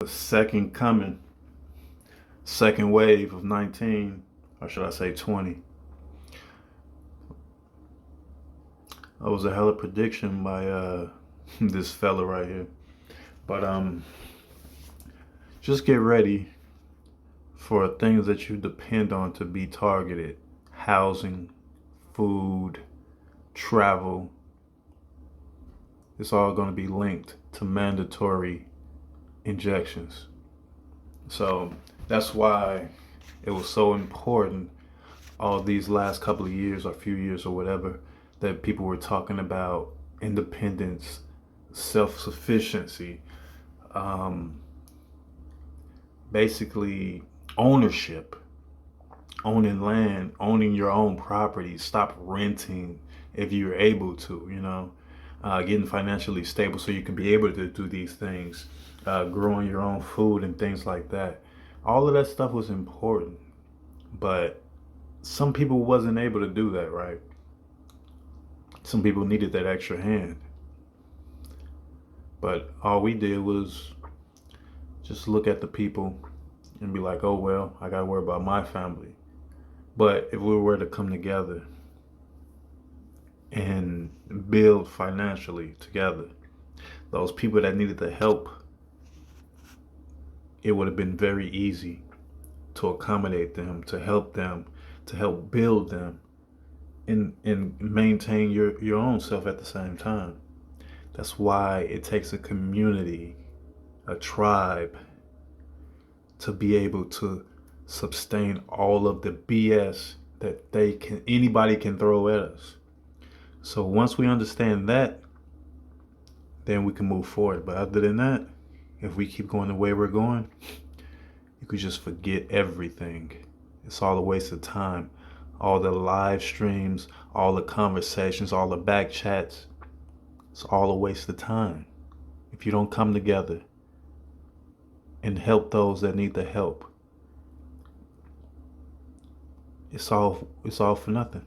The second coming, second wave of 19, or should I say 20. That was a hell of a prediction by this fella right here. But just get ready for things that you depend on to be targeted. Housing, food, travel. It's all going to be linked to mandatory injections. So that's why it was so important all these last couple of years or few years or whatever that people were talking about independence, self-sufficiency, um, basically ownership, owning land, owning your own property, stop renting if you're able to, getting financially stable so you can be able to do these things, growing your own food and things like that. All of that stuff was important, but some people wasn't able to do that, right? Some people needed that extra hand. But all we did was just look at the people and be like, oh, well, I got to worry about my family. But if we were to come together and build financially together, those people that needed the help, it would have been very easy to accommodate them, to help build them, and maintain your own self at the same time. That's why it takes a community, a tribe, to be able to sustain all of the BS that anybody can throw at us. So once we understand that, then we can move forward. But other than that, if we keep going the way we're going, you could just forget everything. It's all a waste of time. All the live streams, all the conversations, all the back chats, it's all a waste of time. If you don't come together and help those that need the help, it's all for nothing.